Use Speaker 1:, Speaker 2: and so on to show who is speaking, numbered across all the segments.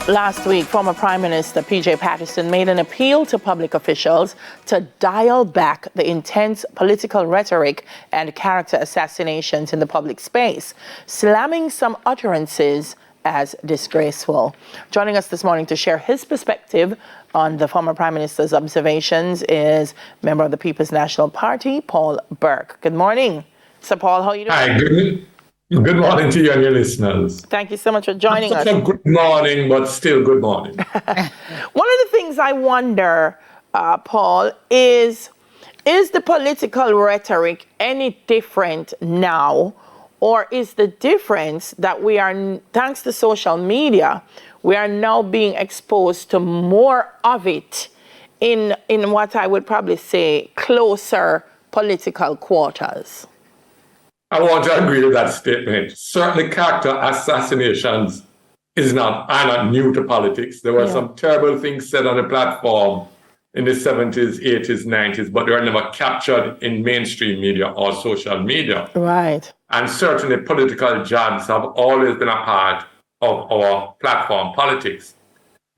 Speaker 1: Last week, former Prime Minister P.J. Patterson made an appeal to public officials to dial back the intense political rhetoric and character assassinations in the public space, slamming some utterances as disgraceful. Joining us this morning to share his perspective on the former Prime Minister's observations is member of the People's National Party, Paul Burke. Good morning. Sir Paul, how are you doing?
Speaker 2: Hi, good morning to you and your listeners.
Speaker 1: Thank you so much for joining us.
Speaker 2: Not such a good morning, but still good morning.
Speaker 1: One of the things I wonder, Paul, is the political rhetoric any different now? Or is the difference that we are, thanks to social media, we are now being exposed to more of it in what I would probably say closer political quarters?
Speaker 2: I want to agree with that statement. Certainly, character assassinations are not new to politics. There were some terrible things said on the platform in the 70s, 80s, 90s, but they were never captured in mainstream media or social media.
Speaker 1: Right.
Speaker 2: And certainly, political jabs have always been a part of our platform politics.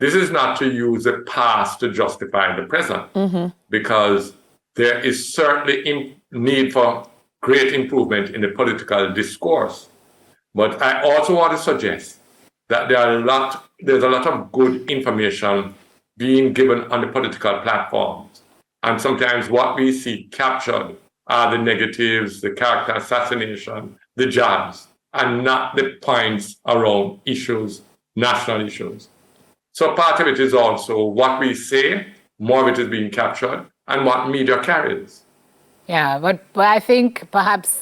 Speaker 2: This is not to use the past to justify the present, because there is certainly need for great improvement in the political discourse. But I also want to suggest that there's a lot of good information being given on the political platforms. And sometimes what we see captured are the negatives, the character assassination, the jabs, and not the points around issues, national issues. So part of it is also what we say, more of it is being captured, and what media carries.
Speaker 3: Yeah, but I think perhaps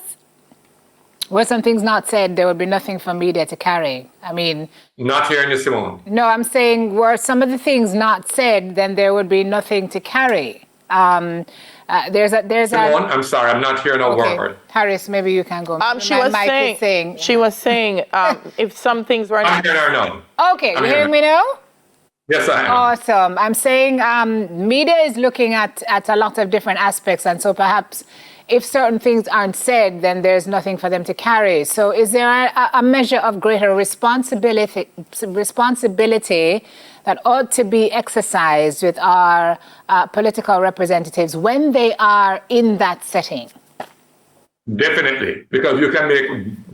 Speaker 3: were some things not said, there would be nothing for media to carry. I mean...
Speaker 2: Not hearing you, Simone.
Speaker 3: No, I'm saying were some of the things not said, then there would be nothing to carry.
Speaker 2: Simone, I'm sorry, I'm not hearing a word.
Speaker 3: Harris, maybe you can go.
Speaker 1: She was saying if some things were not...
Speaker 2: I'm hearing her now.
Speaker 3: Okay, you hearing me now?
Speaker 2: Yes, I am.
Speaker 3: Awesome. I'm saying media is looking at a lot of different aspects, and so perhaps if certain things aren't said, then there's nothing for them to carry. So is there a measure of greater responsibility that ought to be exercised with our political representatives when they are in that setting?
Speaker 2: Definitely, because you can make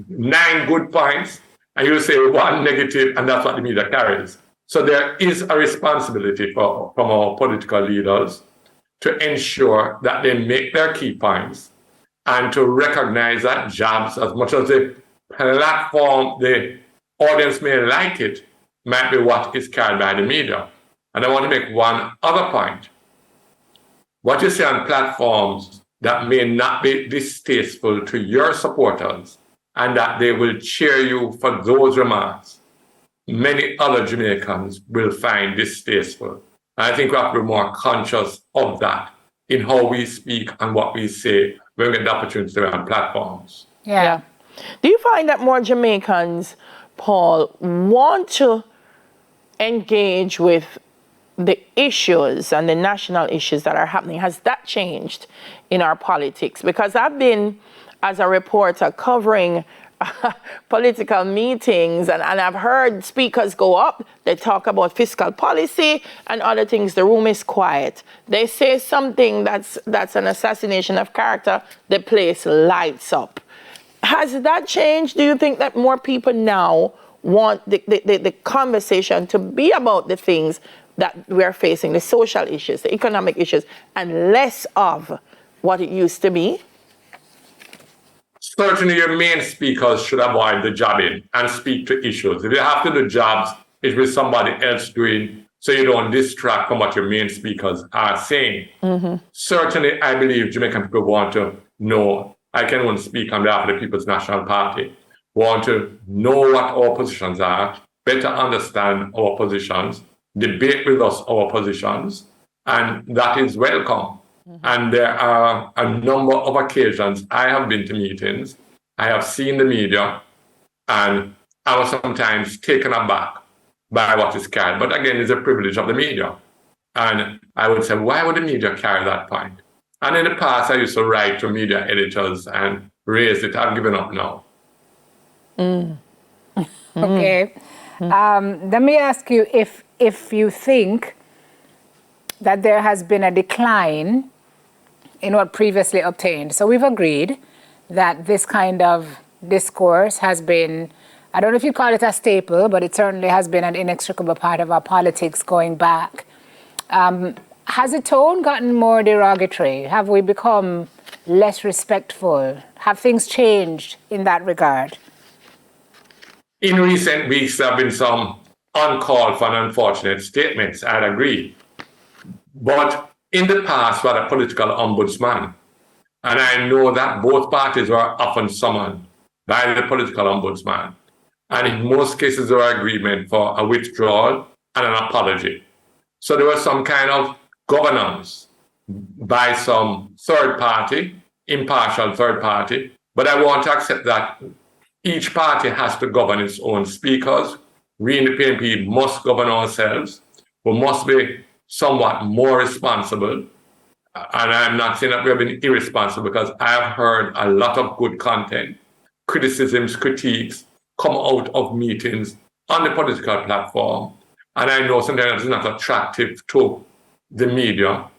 Speaker 2: 9 good points and you say 1 negative, and that's what the media carries. So there is a responsibility from our political leaders to ensure that they make their key points and to recognize that jobs, as much as the platform, the audience may like it, might be what is carried by the media. And I want to make one other point. What you say on platforms that may not be distasteful to your supporters and that they will cheer you for those remarks, many other Jamaicans will find distasteful. And I think we have to be more conscious of that in how we speak and what we say when we get the opportunity to be on platforms.
Speaker 1: Yeah. Do you find that more Jamaicans, Paul, want to engage with the issues and the national issues that are happening? Has that changed in our politics? Because I've been, as a reporter, covering political meetings, and I've heard speakers go up, they talk about fiscal policy and other things. The room is quiet. They say something that's an assassination of character, the place lights up. Has that changed? Do you think that more people now want the conversation to be about the things that we're facing, the social issues, the economic issues, and less of what it used to be?
Speaker 2: Certainly, your main speakers should avoid the jobbing and speak to issues. If you have to do jobs, it's with somebody else doing, so you don't distract from what your main speakers are saying. Certainly, I believe Jamaican people want to know, I can only speak on behalf of the People's National Party, want to know what our positions are, better understand our positions, debate with us our positions, and that is welcome. And there are a number of occasions I have been to meetings, I have seen the media, and I was sometimes taken aback by what is carried. But again, it's a privilege of the media. And I would say, why would the media carry that point? And in the past, I used to write to media editors and raise it. I've given up now.
Speaker 3: Okay. Let me ask you if you think that there has been a decline in what previously obtained. So we've agreed that this kind of discourse has been, I don't know if you call it a staple, but it certainly has been an inextricable part of our politics going back. Has the tone gotten more derogatory? Have we become less respectful? Have things changed in that regard?
Speaker 2: In recent weeks, there have been some uncalled for and unfortunate statements. I'd agree. But in the past, we had a political ombudsman. And I know that both parties were often summoned by the political ombudsman. And in most cases, there were agreement for a withdrawal and an apology. So there was some kind of governance by some third party, impartial third party. But I want to accept that each party has to govern its own speakers. We in the PNP must govern ourselves. We must be somewhat more responsible. And I'm not saying that we have been irresponsible, because I have heard a lot of good content, criticisms, critiques come out of meetings on the political platform. And I know sometimes it's not attractive to the media,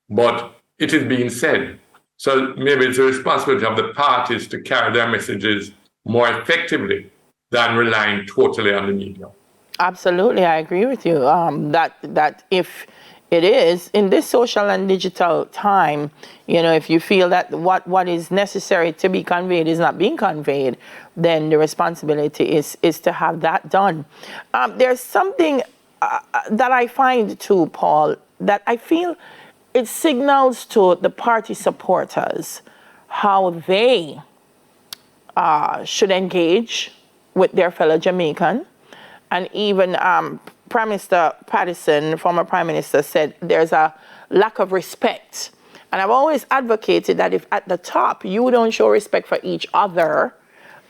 Speaker 2: but it is being said. So maybe it's the responsibility of the parties to carry their messages more effectively than relying totally on the media.
Speaker 1: Absolutely, I agree with you. That if it is in this social and digital time, if you feel that what is necessary to be conveyed is not being conveyed, then the responsibility is to have that done. There's something that I find too, Paul, that I feel it signals to the party supporters how they should engage with their fellow Jamaican. And even Prime Minister Patterson, former Prime Minister, said there's a lack of respect. And I've always advocated that if at the top you don't show respect for each other,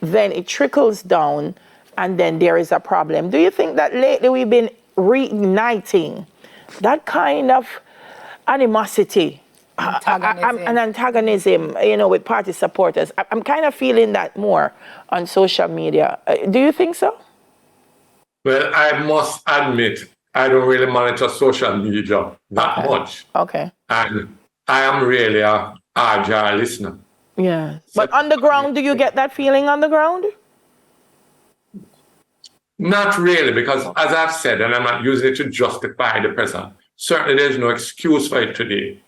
Speaker 1: then it trickles down and then there is a problem. Do you think that lately we've been reigniting that kind of animosity, an antagonism, with party supporters? I'm kind of feeling that more on social media. Do you think so?
Speaker 2: Well, I must admit, I don't really monitor social media that much.
Speaker 1: Okay.
Speaker 2: And I am really a agile listener.
Speaker 1: Yeah. But on the ground, do you get that feeling on the ground?
Speaker 2: Not really, because as I've said, and I'm not using it to justify the present, certainly there's no excuse for it today.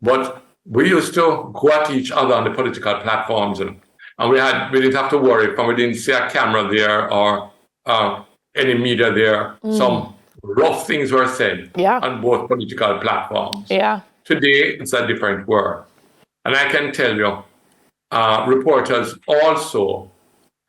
Speaker 2: But we used to go at each other on the political platforms, and we didn't have to worry if we didn't see a camera there or any media there. Some rough things were said on both political platforms.
Speaker 1: Yeah.
Speaker 2: Today, it's a different world. And I can tell you, reporters also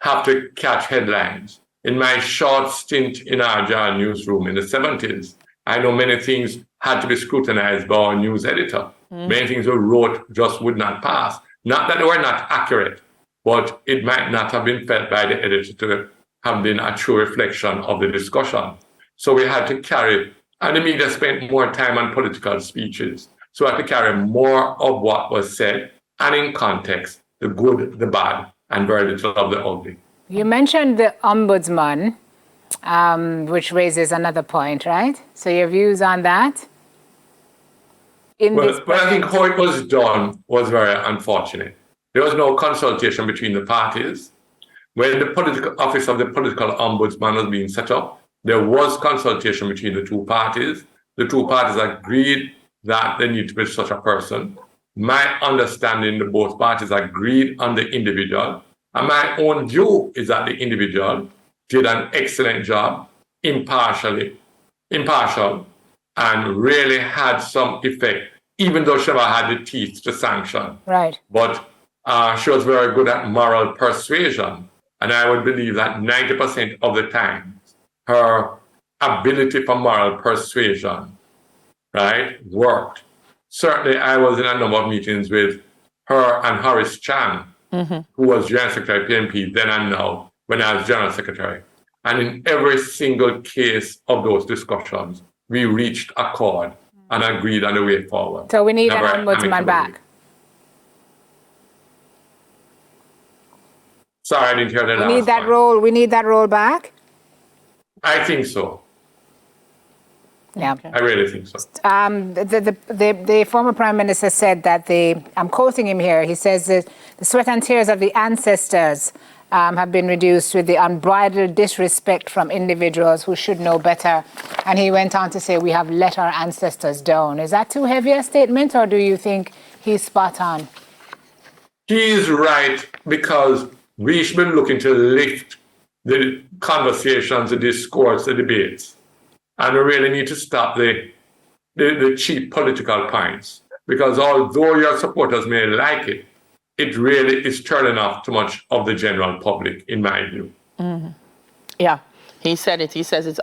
Speaker 2: have to catch headlines. In my short stint in our Agile newsroom in the 70s, I know many things had to be scrutinized by our news editor. Many things we wrote just would not pass. Not that they were not accurate, but it might not have been felt by the editor to have been a true reflection of the discussion. So we had to carry, and the media spent more time on political speeches. So we had to carry more of what was said, and in context, the good, the bad, and very little of the ugly.
Speaker 3: You mentioned the ombudsman, which raises another point, right? So your views on that?
Speaker 2: Well, I think how it was done was very unfortunate. There was no consultation between the parties. When the political office of the political ombudsman was being set up, there was consultation between the two parties. The two parties agreed that there needed to be such a person. My understanding, the both parties agreed on the individual. And my own view is that the individual did an excellent job, impartial, and really had some effect, even though she never had the teeth to sanction.
Speaker 3: Right.
Speaker 2: But she was very good at moral persuasion. And I would believe that 90% of the time, her ability for moral persuasion, right, worked. Certainly, I was in a number of meetings with her and Horace Chan, who was General Secretary of PNP then and now, when I was General Secretary. And in every single case of those discussions, we reached accord and agreed on the way forward.
Speaker 3: So we need an ombudsman back.
Speaker 2: Sorry, I didn't hear that.
Speaker 3: We need that role back?
Speaker 2: I think so.
Speaker 3: Yeah.
Speaker 2: I really think so.
Speaker 3: The former prime minister said that I'm quoting him here, he says that the sweat and tears of the ancestors have been reduced with the unbridled disrespect from individuals who should know better. And he went on to say, we have let our ancestors down. Is that too heavy a statement, or do you think he's spot on?
Speaker 2: He is right, because we should be looking to lift the conversations, the discourse, the debates. And we really need to stop the cheap political points, because although your supporters may like it, it really is turning off too much of the general public, in my view.
Speaker 1: Mm-hmm. Yeah, he said it. He says it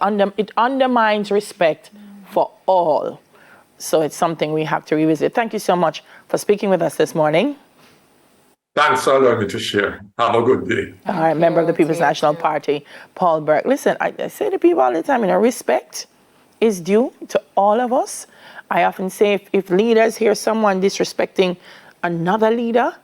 Speaker 1: undermines respect for all. So it's something we have to revisit. Thank you so much for speaking with us this morning.
Speaker 2: Thanks for allowing me to share. Have a good day.
Speaker 1: All right, member of the People's National Party, Paul Burke. Listen, I say to people all the time, respect is due to all of us. I often say if leaders hear someone disrespecting another leader,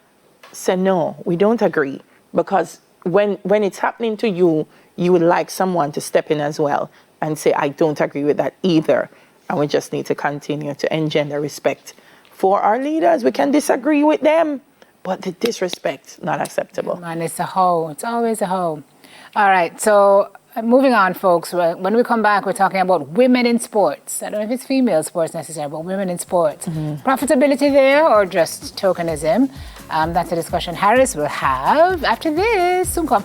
Speaker 1: say no, we don't agree. Because when it's happening to you, you would like someone to step in as well and say, I don't agree with that either. And we just need to continue to engender respect for our leaders. We can disagree with them, but the disrespect, not acceptable.
Speaker 3: And it's a hoe. It's always a hoe. All right. So moving on, folks. When we come back, we're talking about women in sports. I don't know if it's female sports necessarily, but women in sports. Mm-hmm. Profitability there or just tokenism? That's a discussion Harris will have after this. Soon come.